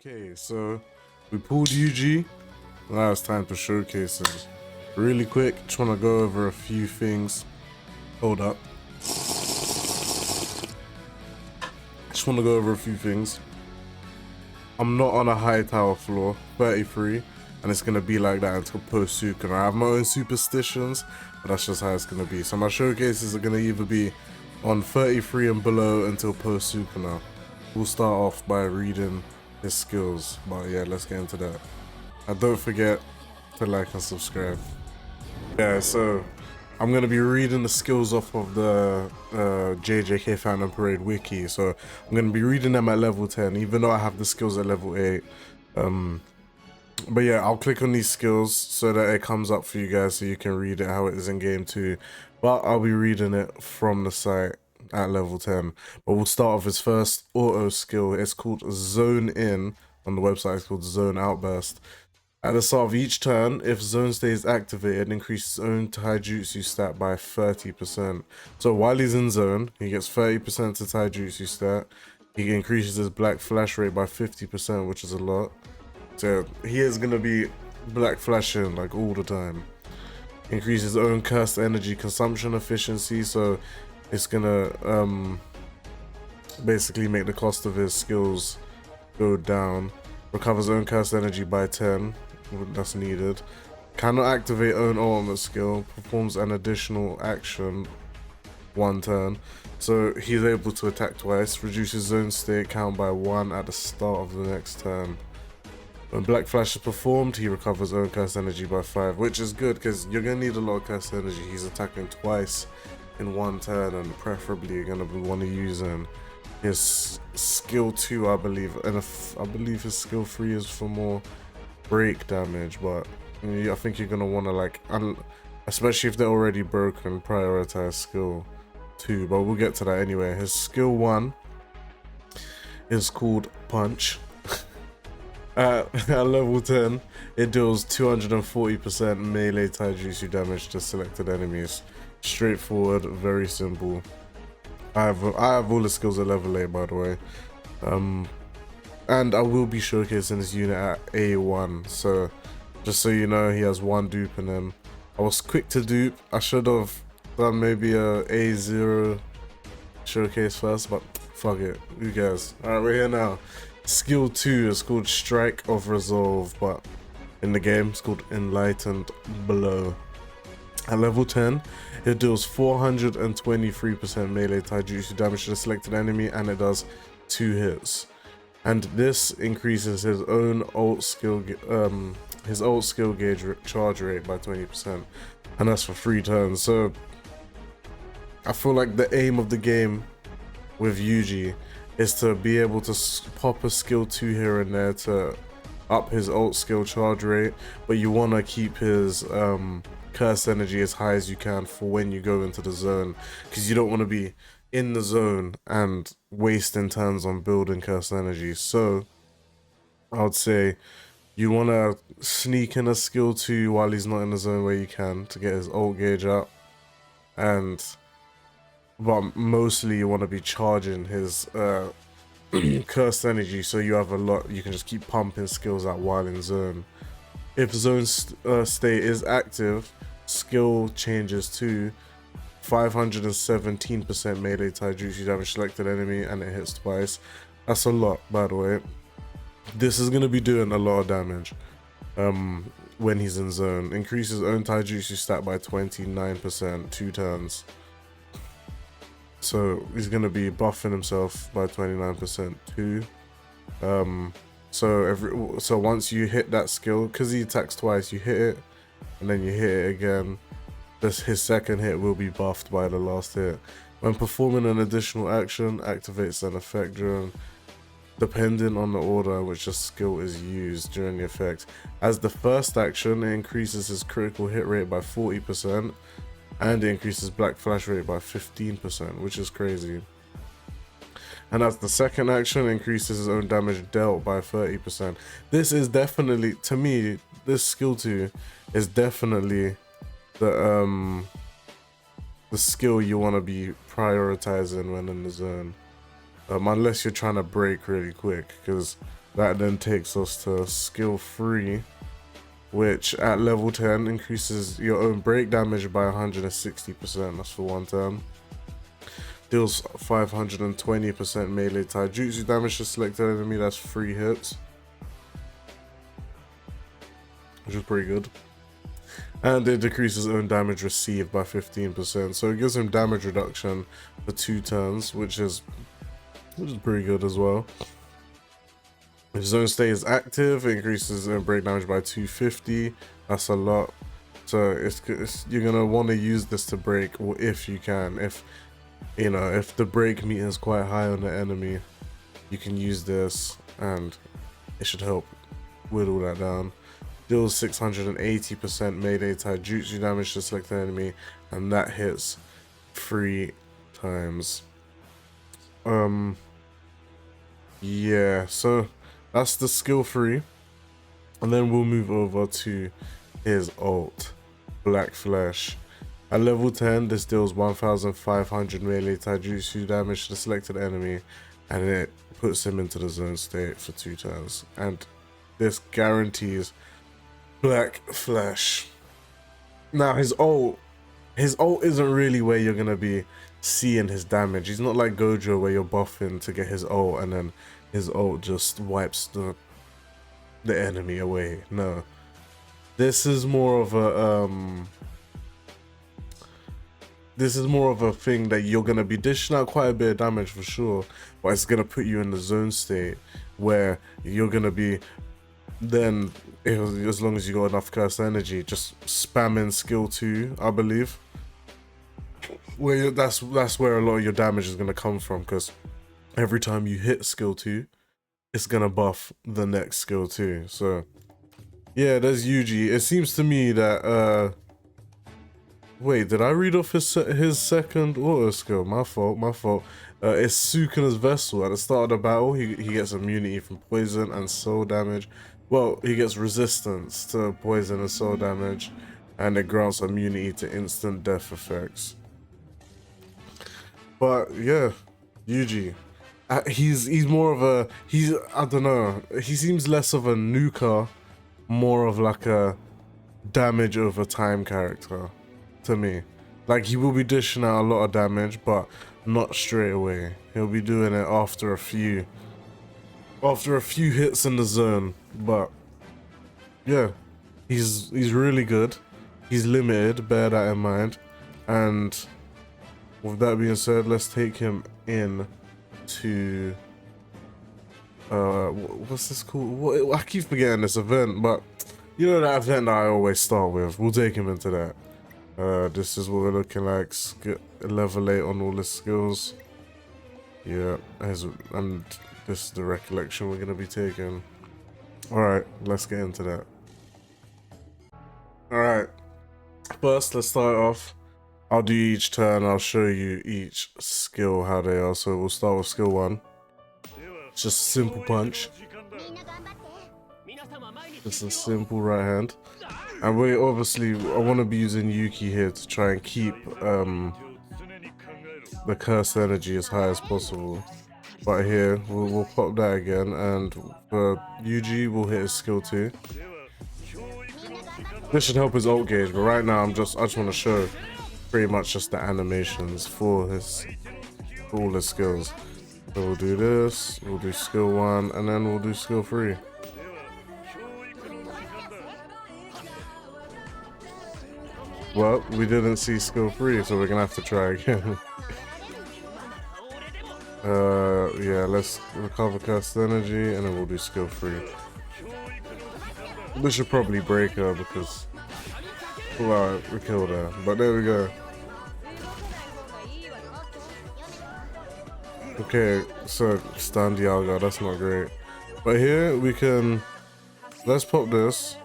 Okay, so we pulled Yuji. Now it's time to showcase him. Really quick, just want to go over a few things. Hold up. Just want to go over a few things. I'm not on a high tower floor, 33, and it's going to be like that until post-Sukuna. I have my own superstitions, but that's just how it's going to be. So my showcases are going to either be on 33 and below until post-Sukuna. We'll start off by reading his skills, but yeah, let's get into that. And don't forget to like and subscribe. Yeah, so I'm going to be reading the skills off of the JJKPhantomParade wiki. So I'm going to be reading them at level 10, even though I have the skills at level 8. But yeah, I'll click on these skills so that it comes up for you guys so you can read it how it is in game 2. But I'll be reading it from the site at level 10. But we'll start off his first auto skill. It's called Zone In. On the website it's called Zone Outburst. At the start of each turn, if zone stays activated, increases his own taijutsu stat by 30%. So while he's in zone, he gets 30% to taijutsu stat. He increases his black flash rate by 50%, which is a lot. So he is going to be black flashing like all the time. Increases his own cursed energy consumption efficiency, so it's going to basically make the cost of his skills go down. Recovers own cursed energy by 10. That's needed. Cannot activate own ultimate skill. Performs an additional action 1 turn. So he's able to attack twice. Reduces zone state count by 1 at the start of the next turn. When Black Flash is performed, he recovers own cursed energy by 5, which is good because you're going to need a lot of cursed energy. He's attacking twice in 1 turn, and preferably you're going to want to use his skill 2, I believe. And I believe his skill 3 is for more break damage, but I think you're gonna want to, like, especially if they're already broken, prioritize skill 2, but we'll get to that anyway. His skill 1 is called Punch. At level 10, it deals 240% melee taijutsu damage to selected enemies. Straightforward, very simple. I have all the skills at level 8, by the way. And I will be showcasing this unit at A1, so just so you know, he has 1 dupe in him. I was quick to dupe. I should have done maybe a A0 showcase first, but fuck it, who cares? Alright, we're here now. Skill 2 is called Strike of Resolve, but in the game it's called Enlightened Blow. At level 10, it deals 423% melee taijutsu damage to the selected enemy, and it does 2 hits. And this increases his own ult skill gauge charge rate by 20%, and that's for 3 turns. So I feel like the aim of the game with Yuji is to be able to pop a skill 2 here and there to up his ult skill charge rate, but you want to keep his cursed energy as high as you can for when you go into the zone, because you don't want to be in the zone and wasting turns on building cursed energy. So I would say you want to sneak in a skill 2 while he's not in the zone where you can to get his ult gauge up, but mostly you want to be charging his cursed energy, so you have a lot, you can just keep pumping skills out while in zone. If zone state is active, skill changes to 517% melee taijutsu damage selected enemy, and it hits twice. That's a lot, by the way. This is going to be doing a lot of damage when he's in zone. Increases own taijutsu stat by 29%, 2 turns. So he's going to be buffing himself by 29% too. So once you hit that skill, because he attacks twice, you hit it and then you hit it again, his second hit will be buffed by the last hit. When performing an additional action, activates an effect depending on the order in which the skill is used during the effect. As the first action, it increases his critical hit rate by 40%, and it increases black flash rate by 15%, which is crazy. And as the second action, increases his own damage dealt by 30%. This is definitely, to me, this skill 2 is definitely the skill you want to be prioritizing when in the zone. Unless you're trying to break really quick, because That then takes us to skill 3, which at level 10 increases your own break damage by 160%. That's for 1 turn. Deals 520% melee taijutsu damage to selected enemy. That's 3 hits, which is pretty good. And it decreases own damage received by 15%. So it gives him damage reduction for 2 turns, which is pretty good as well. If his own state is active, it increases break damage by 250. That's a lot. So you're gonna want to use this to break, or if you can. If you know, if the break meter is quite high on the enemy, you can use this, and it should help whittle that down. Deals 680% melee taijutsu damage to selected enemy, and that hits 3 times. Yeah. So that's the skill 3, and then we'll move over to his ult, Black Flesh. At level 10, this deals 1500 melee taijutsu damage to the selected enemy, and it puts him into the zone state for 2 turns. And this guarantees Black Flesh. Now his ult isn't really where you're gonna be seeing his damage. He's not like Gojo where you're buffing to get his ult and then his ult just wipes the enemy away. No, this is more of a thing that you're gonna be dishing out quite a bit of damage for sure, but it's gonna put you in the zone state where you're gonna be then, as long as you got enough curse energy, just spamming skill 2, I believe. Where that's where a lot of your damage is gonna come from, because every time you hit skill 2, it's gonna buff the next skill 2. So yeah, there's Yuji. It seems to me that wait, did I read off his second auto skill? My fault. It's Sukuna's Vessel. At the start of the battle, he gets immunity from poison and soul damage. Well, he gets resistance to poison and soul damage, and it grants immunity to instant death effects. But yeah, Yuji. He's more of a, I don't know, he seems less of a nuker, more of like a damage over time character to me. Like, he will be dishing out a lot of damage, but not straight away. He'll be doing it after a few hits in the zone. But yeah, he's really good. He's limited, bear that in mind. And with that being said, let's take him in to what's this called? I keep forgetting this event, but you know that event that I always start with. We'll take him into that. This is what we're looking like. Level 8 on all the skills. Yeah, and this is the recollection we're gonna be taking. Alright, let's get into that. Alright, first let's start off. I'll do each turn, I'll show you each skill how they are. So we'll start with skill 1. It's just a simple punch. Just a simple right hand. And we obviously, I want to be using Yuki here to try and keep the cursed energy as high as possible. But here, we'll pop that again, and for Yuji, we'll hit his skill 2. This should help his ult gauge, but right now I just want to show pretty much just the animations for all his skills. So we'll do this, we'll do skill 1, and then we'll do skill 3. Well, we didn't see skill 3, so we're gonna have to try again. Yeah, let's recover cursed energy, and then we'll do skill 3. This should probably break her because, well, we killed her, but there we go. Okay, so stand Dialga, that's not great. But here we can, let's pop this,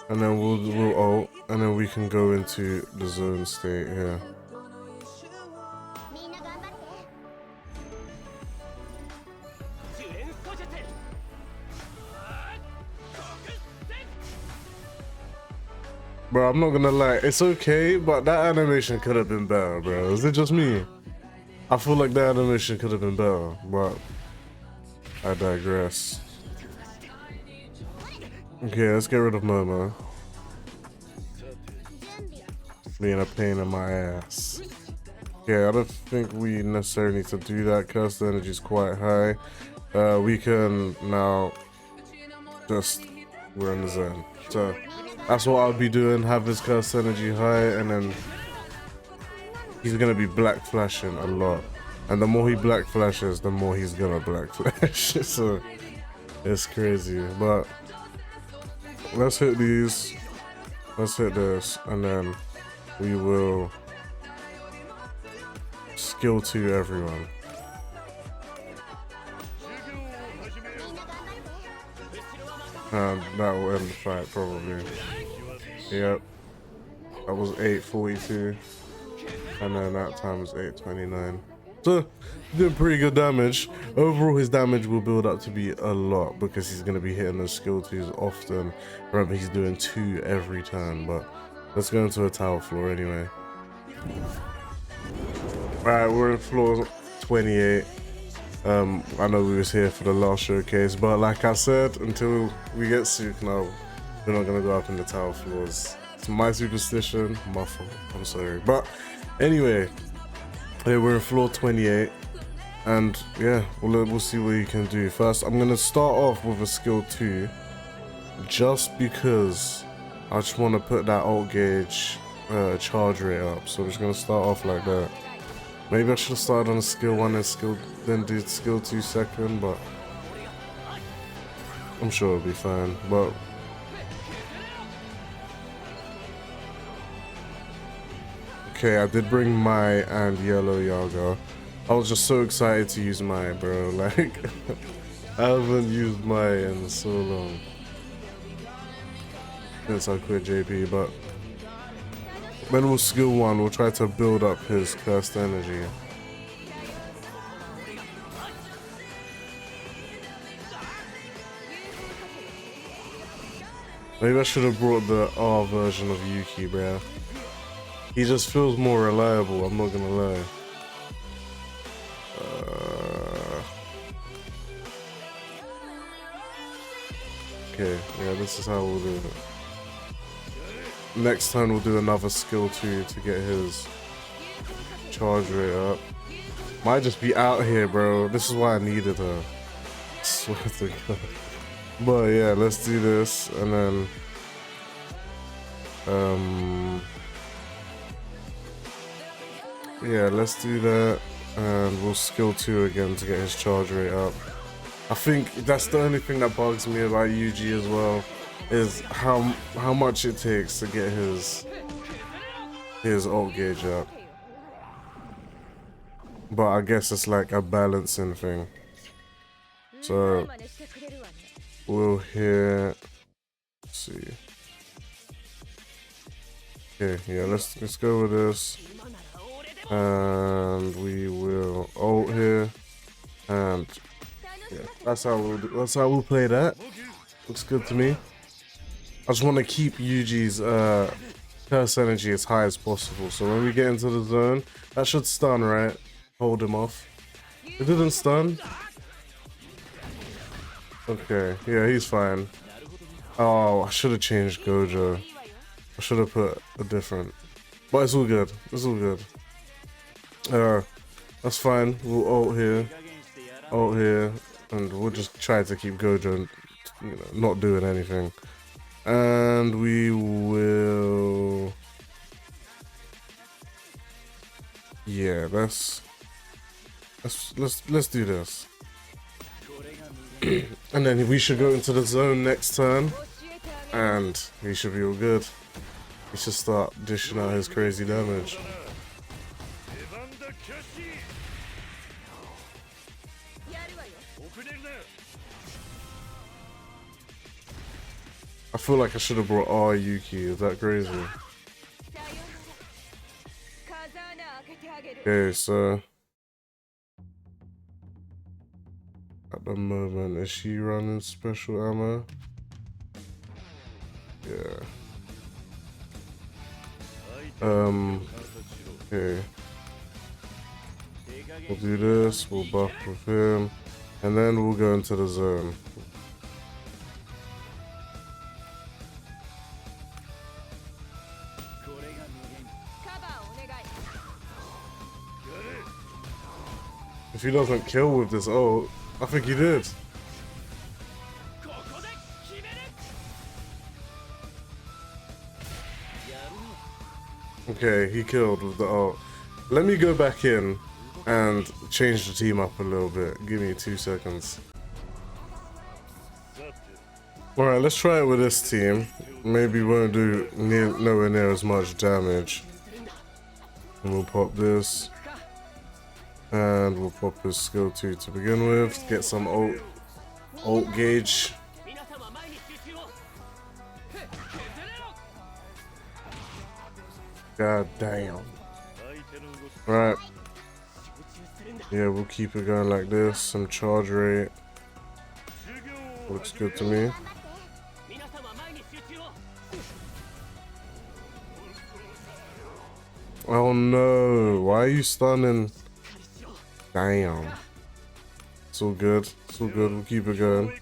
and then we'll ult, and then we can go into the zone state here. Bro, I'm not gonna lie, it's okay, but that animation could have been better, bro. Is it just me? I feel like that animation could have been better, but I digress. Okay, let's get rid of Momo. Being a pain in my ass. Okay, I don't think we necessarily need to do that because the energy is quite high. We can now just, we're in the zone. So that's what I'll be doing, have his curse energy high, and then he's gonna be black flashing a lot. And the more he black flashes, the more he's gonna black flash. So it's crazy. But let's hit these. Let's hit this, and then we will skill 2 everyone. And that will end the fight probably. Yep. That was 842. And then that time was 829. So doing pretty good damage. Overall his damage will build up to be a lot because he's going to be hitting those skill 2s often. Remember, he's doing 2 every turn. But let's go into a tower floor anyway. Alright, we're in floor 28. I know we was here for the last showcase, but like I said, until we get Sukuna, we're not gonna go up in the tower floors. It's my superstition, my fault, I'm sorry. But anyway, we're in floor 28, and yeah, we'll see what you can do. First, I'm gonna start off with a skill 2, just because I just want to put that alt gauge charge rate up. So I'm just gonna start off like that. Maybe I should have started on a skill 1 and then did skill 2 second, but I'm sure it'll be fine. But okay, I did bring Mai and Yellow Yaga. I was just so excited to use Mai, bro. Like, I haven't used Mai in so long since I quit JP, but then we'll skill 1, we'll try to build up his cursed energy. Maybe I should have brought the R version of Yuki, bruh. He just feels more reliable, I'm not gonna lie. Okay, yeah, this is how we'll do it. Next time we'll do another skill 2 to get his charge rate up. Might just be out here, bro. This is why I needed her. I swear to God. But yeah, let's do this, and then yeah, let's do that, and we'll skill 2 again to get his charge rate up. I think that's the only thing that bugs me about Yuji as well, is how much it takes to get his ult gauge up. But I guess it's like a balancing thing. So we'll hit, let's see. Okay, yeah, let's go with this. And we will ult here. And yeah, that's how we'll play that. Looks good to me. I just want to keep Yuji's curse energy as high as possible. So when we get into the zone, that should stun, right? Hold him off. It didn't stun. Okay, yeah, he's fine. Oh, I should have changed Gojo. I should have put a different. But it's all good. It's all good. That's fine. We'll ult here, and we'll just try to keep Gojo, not doing anything. And we will. Yeah, let's do this. And then we should go into the zone next turn, and he should be all good. He should start dishing out his crazy damage. I feel like I should have brought R Yuki. Is that crazy? Okay, so at the moment, is she running special ammo? Yeah. Okay. We'll do this, we'll buff with him, and then we'll go into the zone. if he doesn't kill with this ult. I think he did. Okay, he killed with the ult. Let me go back in and change the team up a little bit. Give me 2 seconds. Alright, let's try it with this team. Maybe won't do nowhere near as much damage. And we'll pop this. And we'll pop his skill 2 to begin with. Get some ult gauge. God damn. Right. Yeah, we'll keep it going like this. Some charge rate. Looks good to me. Oh no, why are you stunning? Damn. It's all good. It's all good. We'll keep it going.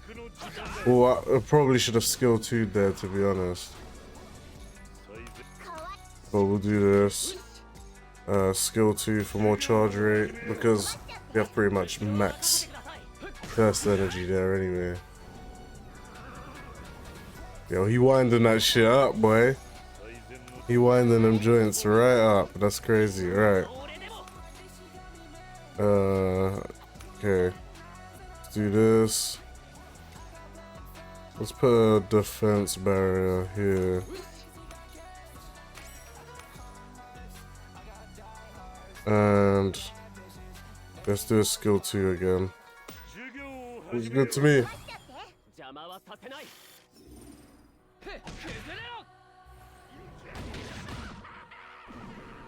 Well, I probably should have skill 2 there, to be honest. But we'll do this. Skill 2 for more charge rate, because we have pretty much max burst energy there anyway. Yo, he winding that shit up, boy. He winding them joints right up. That's crazy. Right. Okay. Let's do this. Let's put a defense barrier here. And let's do a skill 2 again. It's good to me.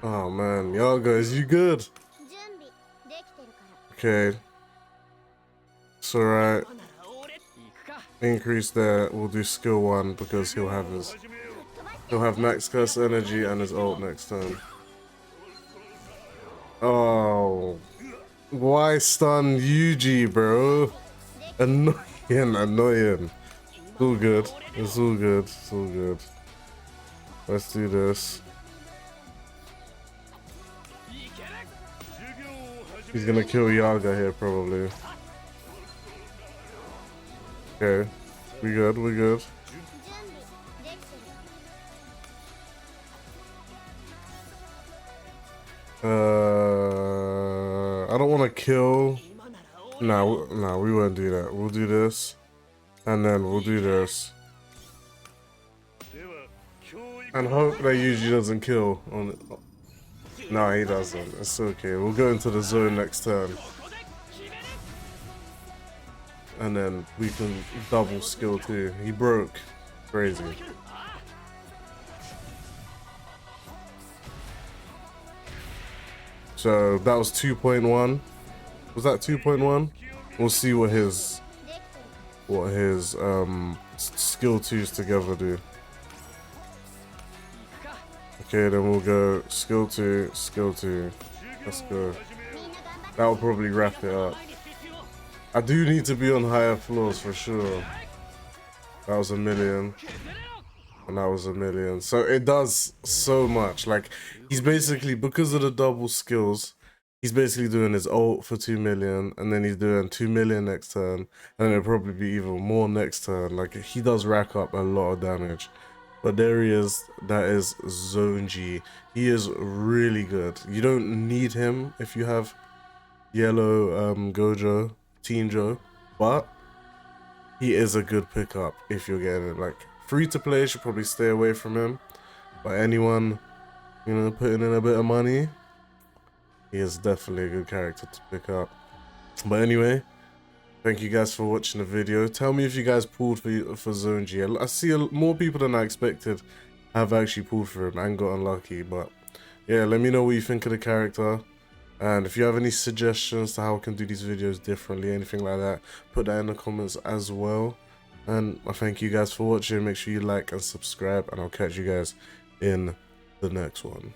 Oh man, Yaga, is you good? Okay. It's alright. Increase that. We'll do skill 1 because he'll have max curse energy and his ult next turn. Oh, why stun Yuji, bro? Annoying. It's all good. It's all good. It's all good. Let's do this. He's gonna kill Yaga here, probably. Okay. We good, we good. I don't want to kill. No, we won't do that. We'll do this. And then we'll do this. And hope that Yuji doesn't kill on it. No, he doesn't. It's okay. We'll go into the zone next turn. And then we can double skill 2. He broke. Crazy. So that was 2.1. Was that 2.1? We'll see what his skill 2s together do. Okay, then we'll go skill 2, skill 2. Let's go. That will probably wrap it up. I do need to be on higher floors for sure. That was 1,000,000. And that was 1,000,000. So it does so much. Like, he's basically, because of the double skills, he's basically doing his ult for 2,000,000, and then he's doing 2,000,000 next turn, and it'll probably be even more next turn. Like, he does rack up a lot of damage. But there he is. That is Zone G. He is really good. You don't need him if you have yellow Gojo, Teen Joe, but he is a good pickup if you're getting it. Like, free to play, should probably stay away from him. But anyone, you know, putting in a bit of money, he is definitely a good character to pick up. But anyway, thank you guys for watching the video. Tell me if you guys pulled for Zone G. I see more people than I expected have actually pulled for him and got unlucky. But yeah, let me know what you think of the character. And if you have any suggestions to how I can do these videos differently, anything like that, put that in the comments as well. And I thank you guys for watching. Make sure you like and subscribe, and I'll catch you guys in the next one.